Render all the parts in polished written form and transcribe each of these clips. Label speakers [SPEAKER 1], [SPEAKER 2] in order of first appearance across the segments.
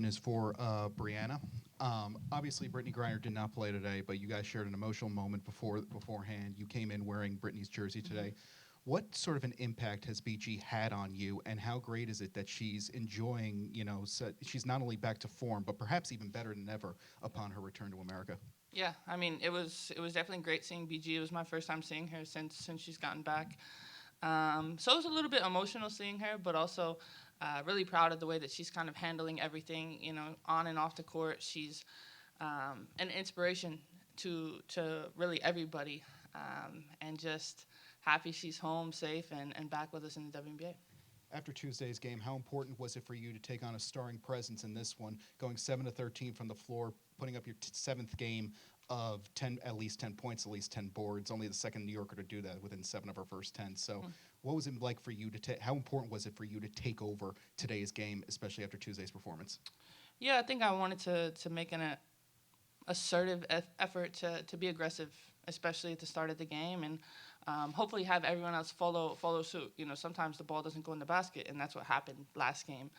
[SPEAKER 1] Is for Brianna. Obviously, Brittney Griner did not play today, but you guys shared an emotional moment beforehand. You came in wearing Brittney's jersey today. What sort of an impact has BG had on you, and how great is it that she's enjoying, she's not only back to form, but perhaps even better than ever upon her return to America?
[SPEAKER 2] Yeah, I mean, it was definitely great seeing BG. It was my first time seeing her since she's gotten back. So it was a little bit emotional seeing her, but also really proud of the way that she's kind of handling everything, on and off the court. She's an inspiration to really everybody, and just happy she's home, safe, and back with us in the WNBA.
[SPEAKER 1] After Tuesday's game, how important was it for you to take on a starring presence in this one, going 7 to 13 from the floor, putting up your seventh game of 10, at least 10 points, at least 10 boards, only the second New Yorker to do that within 7 of her first 10. So what was it like for you to how important was it for you to take over today's game, especially after Tuesday's performance?
[SPEAKER 2] Yeah, I think I wanted to make an assertive effort to be aggressive, especially at the start of the game, and hopefully have everyone else follow suit. Sometimes the ball doesn't go in the basket, and that's what happened last game.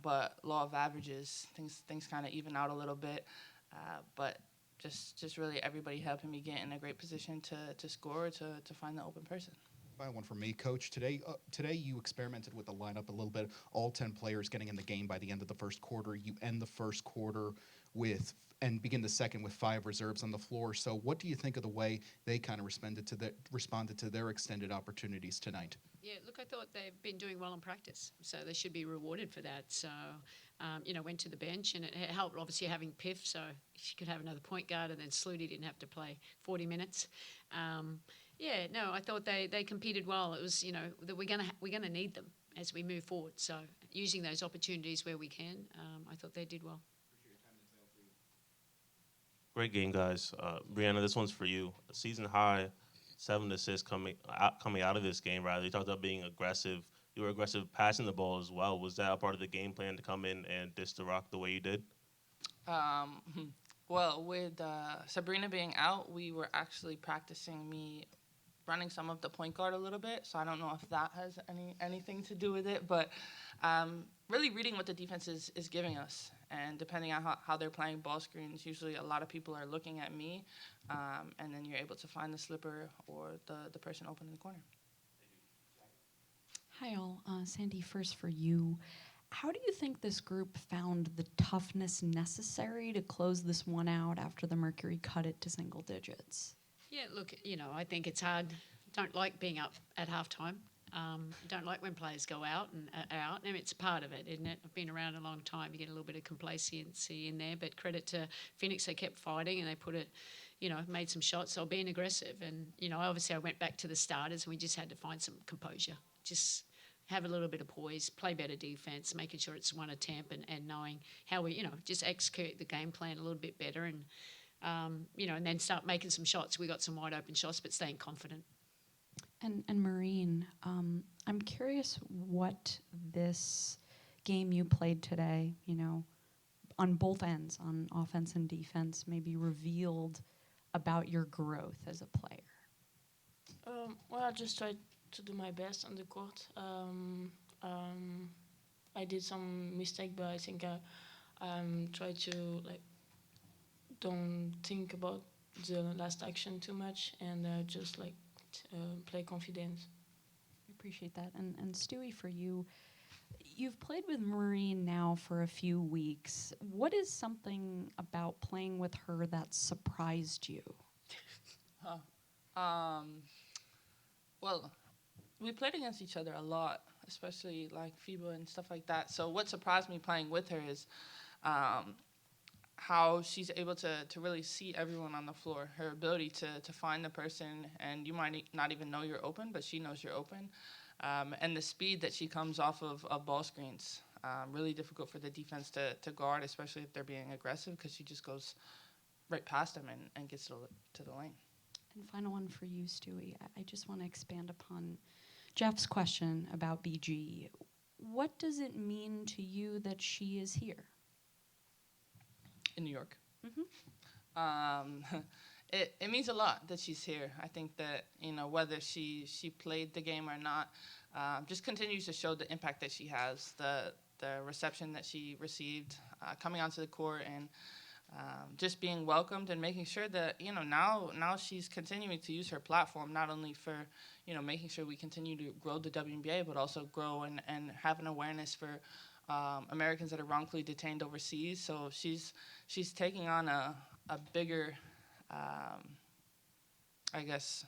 [SPEAKER 2] But law of averages, things kind of even out a little bit. But just really everybody helping me get in a great position to score, to find the open person.
[SPEAKER 1] Final one for me, Coach. Today you experimented with the lineup a little bit. All 10 players getting in the game by the end of the first quarter. You end the first quarter with and begin the second with 5 reserves on the floor. So, what do you think of the way they kind of responded to their extended opportunities tonight?
[SPEAKER 3] Yeah, look, I thought they've been doing well in practice, so they should be rewarded for that. So, went to the bench, and it helped, obviously, having Piff, so she could have another point guard, and then Sluty didn't have to play 40 minutes. I thought they competed well. It was, that we're gonna need them as we move forward. So, using those opportunities where we can, I thought they did well.
[SPEAKER 4] Great game, guys. Brianna, this one's for you. A season high, 7 assists coming out of this game. Rather, you talked about being aggressive. You were aggressive passing the ball as well. Was that a part of the game plan to come in and dish the rock the way you did?
[SPEAKER 2] Well, with Sabrina being out, we were actually practicing me running some of the point guard a little bit, so I don't know if that has anything to do with it, but really reading what the defense is giving us, and depending on how they're playing ball screens, usually a lot of people are looking at me, and then you're able to find the slipper or the person open in the corner.
[SPEAKER 5] Hi all, Sandy, first for you. How do you think this group found the toughness necessary to close this one out after the Mercury cut it to single digits?
[SPEAKER 3] Yeah, look, I think it's hard. Don't like being up at halftime. Don't like when players go out and are out. I mean, it's part of it, isn't it? I've been around a long time. You get a little bit of complacency in there, but credit to Phoenix, they kept fighting and they put it, made some shots. So being aggressive, and obviously I went back to the starters and we just had to find some composure. Just have a little bit of poise, play better defense, making sure it's one attempt, and knowing how we, just execute the game plan a little bit better, and and then start making some shots. We got some wide open shots, but staying confident.
[SPEAKER 5] And Marine, I'm curious what this game you played today, on both ends, on offense and defense, maybe revealed about your growth as a player.
[SPEAKER 6] Well, I just tried to do my best on the court. I did some mistake, but I think I tried to don't think about the last action too much, and just play confidence.
[SPEAKER 5] I appreciate that. And Stewie, for you, you've played with Marine now for a few weeks. What is something about playing with her that surprised you?
[SPEAKER 2] Well, we played against each other a lot, especially like FIBA and stuff like that. So what surprised me playing with her is how she's able to really see everyone on the floor, her ability to find the person, and you might not even know you're open, but she knows you're open, and the speed that she comes off of ball screens. Really difficult for the defense to guard, especially if they're being aggressive, because she just goes right past them and gets to the lane.
[SPEAKER 5] And final one for you, Stewie. I just want to expand upon Jeff's question about BG. What does it mean to you that she is here?
[SPEAKER 2] In New York.
[SPEAKER 5] Mm-hmm.
[SPEAKER 2] It means a lot that she's here. I think that, whether she played the game or not, just continues to show the impact that she has, the reception that she received coming onto the court and just being welcomed and making sure that, now she's continuing to use her platform not only for, making sure we continue to grow the WNBA, but also grow and have an awareness for Americans that are wrongfully detained overseas. So she's taking on a bigger, I guess,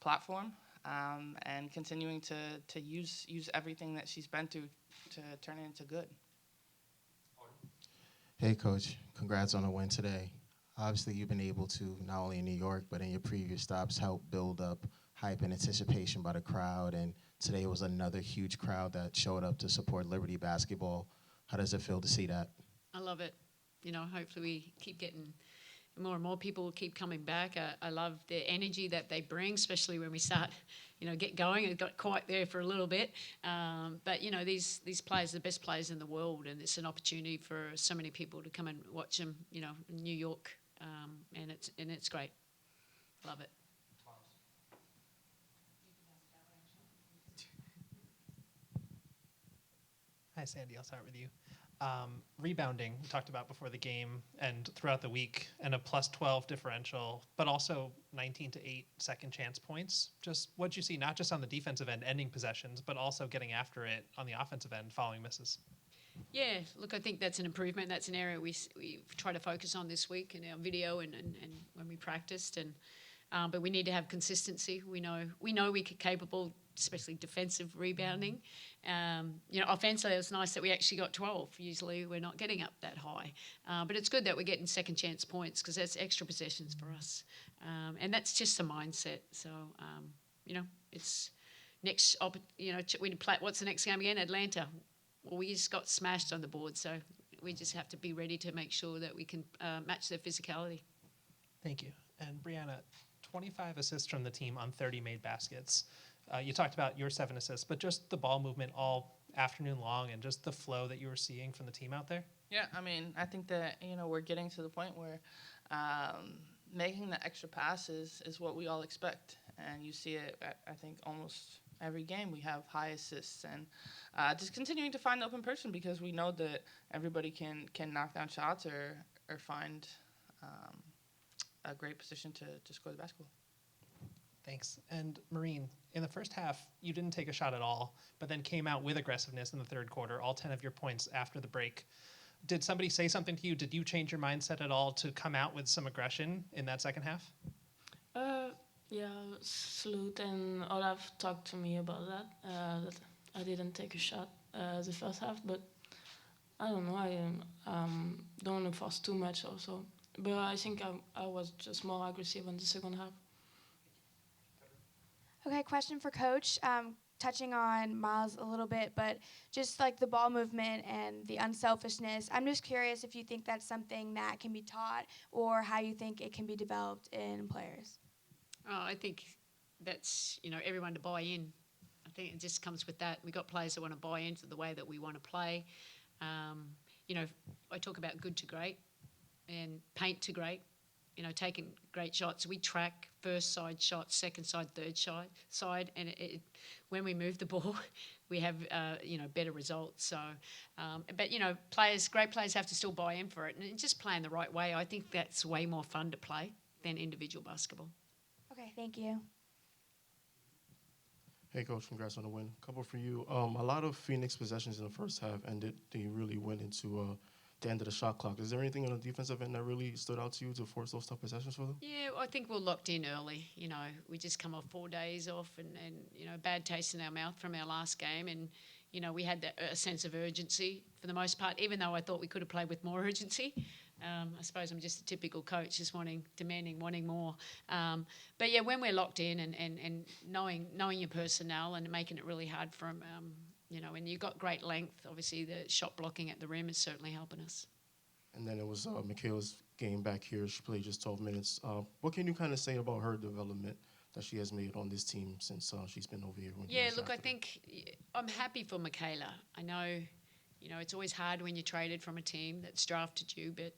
[SPEAKER 2] platform and continuing to use everything that she's been through to turn it into good.
[SPEAKER 7] Hey, Coach. Congrats on a win today. Obviously, you've been able to, not only in New York, but in your previous stops, help build up hype and anticipation by the crowd. And today was another huge crowd that showed up to support Liberty basketball. How does it feel to see that?
[SPEAKER 3] I love it. Hopefully we keep getting more and more people keep coming back. I love the energy that they bring, especially when we start, get going. It got quiet there for a little bit. But, these players are the best players in the world, and it's an opportunity for so many people to come and watch them, in New York. And it's great. Love it.
[SPEAKER 8] Hi, Sandy. I'll start with you. Rebounding, we talked about before the game and throughout the week, and a plus 12 differential, but also 19 to 8 second chance points. Just what you see, not just on the defensive end, ending possessions, but also getting after it on the offensive end, following misses.
[SPEAKER 3] Yeah, look, I think that's an improvement. That's an area we try to focus on this week in our video and when we practiced. But we need to have consistency. We know we're capable, especially defensive rebounding. Offensively, it's nice that we actually got 12. Usually we're not getting up that high. But it's good that we're getting second chance points because that's extra possessions for us. And that's just a mindset. So, it's next, what's the next game again? Atlanta. Well, we just got smashed on the board. So we just have to be ready to make sure that we can match their physicality.
[SPEAKER 8] Thank you. And Brianna, 25 assists from the team on 30 made baskets. You talked about your 7 assists, but just the ball movement all afternoon long and just the flow that you were seeing from the team out there?
[SPEAKER 2] Yeah, I think that, we're getting to the point where making the extra passes is what we all expect. And you see it, I think, almost every game. We have high assists and just continuing to find the open person because we know that everybody can knock down shots or find a great position to score the basketball.
[SPEAKER 8] Thanks. And Marine, in the first half, you didn't take a shot at all, but then came out with aggressiveness in the third quarter, all 10 of your points after the break. Did somebody say something to you? Did you change your mindset at all to come out with some aggression in that second half?
[SPEAKER 6] Yeah, Salute and Olaf talked to me about that, that I didn't take a shot the first half, but I don't know, I don't want to force too much also. But I think I was just more aggressive in the second half.
[SPEAKER 9] Okay, question for Coach. Touching on Miles a little bit, but just like the ball movement and the unselfishness, I'm just curious if you think that's something that can be taught or how you think it can be developed in players.
[SPEAKER 3] I think that's, everyone to buy in. I think it just comes with that. We got players that want to buy into the way that we want to play. I talk about good to great and paint to great. Taking great shots. We track first side shots, second side, third side, and when we move the ball, we have better results. So, but great players have to still buy in for it, and just playing the right way. I think that's way more fun to play than individual basketball.
[SPEAKER 9] Okay, thank you.
[SPEAKER 10] Hey, Coach, congrats on the win. Couple for you. A lot of Phoenix possessions in the first half ended. They really went into the end of the shot clock. Is there anything on the defensive end that really stood out to you to force those tough possessions for them?
[SPEAKER 3] Yeah, I think we're locked in early. We just come off 4 days off and bad taste in our mouth from our last game. And, we had a sense of urgency for the most part, even though I thought we could have played with more urgency. I suppose I'm just a typical coach, just demanding, wanting more. But yeah, when we're locked in and knowing your personnel and making it really hard for them, and you've got great length, obviously the shot blocking at the rim is certainly helping us.
[SPEAKER 10] And then it was Michaela's game back here. She played just 12 minutes. What can you kind of say about her development that she has made on this team since she's been over here?
[SPEAKER 3] Yeah, look, I think I'm happy for Michaela. I know, it's always hard when you're traded from a team that's drafted you, but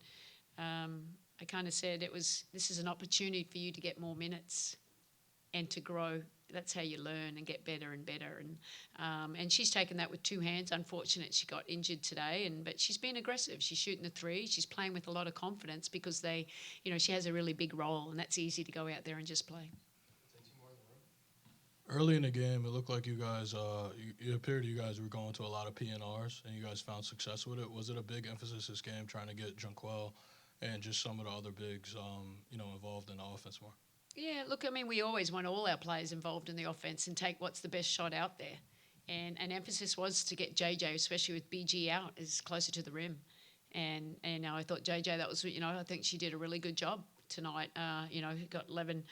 [SPEAKER 3] I kind of said this is an opportunity for you to get more minutes and to grow that's how you learn and get better and better. And she's taken that with two hands. Unfortunate she got injured today, but she's been aggressive. She's shooting the three. She's playing with a lot of confidence because she has a really big role, and that's easy to go out there and just play.
[SPEAKER 11] Early in the game, it looked like you guys, it appeared you guys were going to a lot of PNRs, and you guys found success with it. Was it a big emphasis this game trying to get Jonquel and just some of the other bigs, involved in the offense more?
[SPEAKER 3] Yeah, look, I mean, we always want all our players involved in the offense and take what's the best shot out there. And emphasis was to get JJ, especially with BG out, is closer to the rim. And I thought JJ, that was, I think she did a really good job tonight. Got 11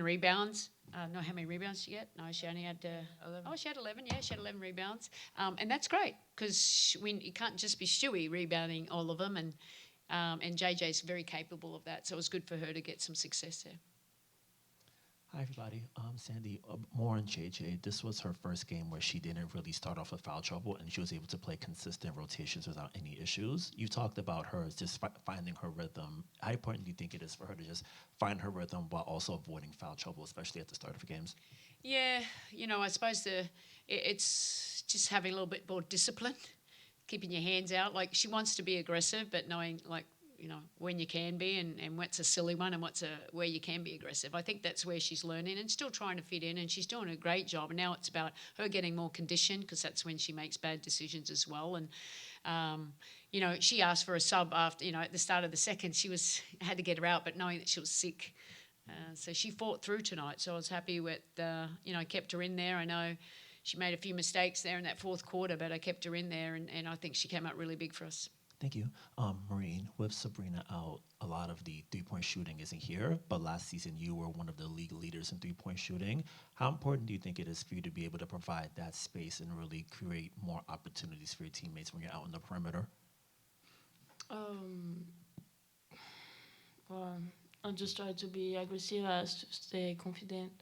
[SPEAKER 3] rebounds. No, how many rebounds did she get? No, she only had 11. Oh, she had 11. Yeah, she had 11 rebounds. And that's great because you can't just be Stewie rebounding all of them. And JJ's very capable of that. So it was good for her to get some success there.
[SPEAKER 12] Hi, everybody. Sandy, more on JJ. This was her first game where she didn't really start off with foul trouble, and she was able to play consistent rotations without any issues. You talked about her just finding her rhythm. How important do you think it is for her to just find her rhythm while also avoiding foul trouble, especially at the start of games?
[SPEAKER 3] Yeah, I suppose it's just having a little bit more discipline, keeping your hands out. Like, she wants to be aggressive, but knowing, when you can be and what's a silly one and where you can be aggressive. I think that's where she's learning and still trying to fit in, and she's doing a great job. And now it's about her getting more conditioned because that's when she makes bad decisions as well. And, she asked for a sub after, at the start of the second. Had to get her out, but knowing that she was sick. So she fought through tonight. So I was happy with, kept her in there. I know she made a few mistakes there in that fourth quarter, but I kept her in there, and I think she came out really big for us.
[SPEAKER 12] Thank you. Marine, with Sabrina out, a lot of the three-point shooting isn't here, but last season you were one of the league leaders in three-point shooting. How important do you think it is for you to be able to provide that space and really create more opportunities for your teammates when you're out on the perimeter?
[SPEAKER 6] Well, I just try to be aggressive, to stay confident.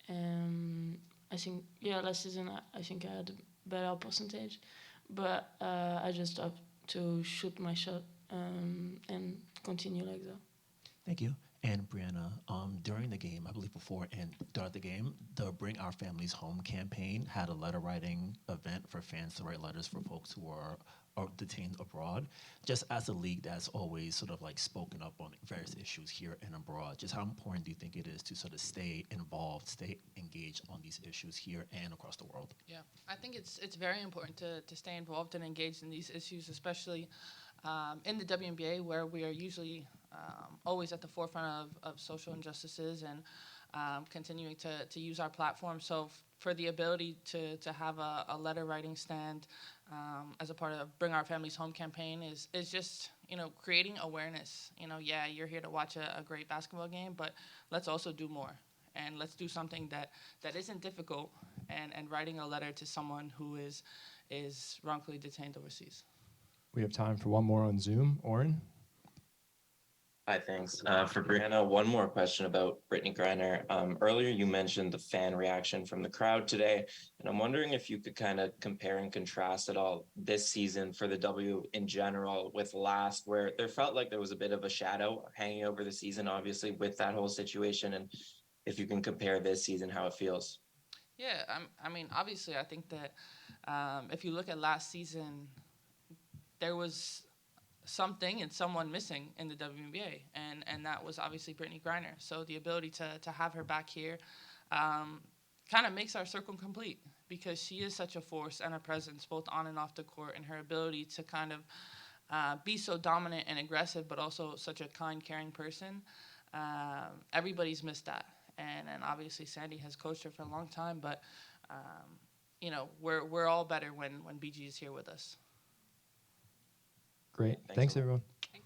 [SPEAKER 6] I think, last season I think I had a better percentage, but I just stopped to shoot my shot and continue like that.
[SPEAKER 12] Thank you. And Breanna, during the game, I believe before and throughout the game, the Bring Our Families Home campaign had a letter writing event for fans to write letters for folks who are detained abroad. Just as a league that's always sort of like spoken up on various issues here and abroad, just how important do you think it is to sort of stay involved, stay engaged on these issues here and across the world?
[SPEAKER 2] Yeah, I think it's very important to stay involved and engaged in these issues, especially in the WNBA, where we are usually always at the forefront of social injustices and continuing to use our platform. So for the ability to have a letter writing stand as a part of Bring Our Families Home campaign is just, creating awareness. You're here to watch a great basketball game, but let's also do more. And let's do something that isn't difficult and writing a letter to someone who is wrongfully detained overseas.
[SPEAKER 13] We have time for one more on Zoom. Oren?
[SPEAKER 14] Hi, thanks. For Brianna, one more question about Brittney Griner. Earlier, you mentioned the fan reaction from the crowd today, and I'm wondering if you could kind of compare and contrast it all this season for the W in general with last, where there felt like there was a bit of a shadow hanging over the season, obviously, with that whole situation, and if you can compare this season, how it feels.
[SPEAKER 2] Yeah, obviously, I think that if you look at last season, there was something and someone missing in the WNBA, and that was obviously Brittney Griner. So the ability to have her back here kind of makes our circle complete, because she is such a force and a presence both on and off the court, and her ability to kind of be so dominant and aggressive, but also such a kind, caring person. Everybody's missed that, and obviously Sandy has coached her for a long time, but we're all better when BG is here with us.
[SPEAKER 13] Great. Thanks everyone.
[SPEAKER 3] Thank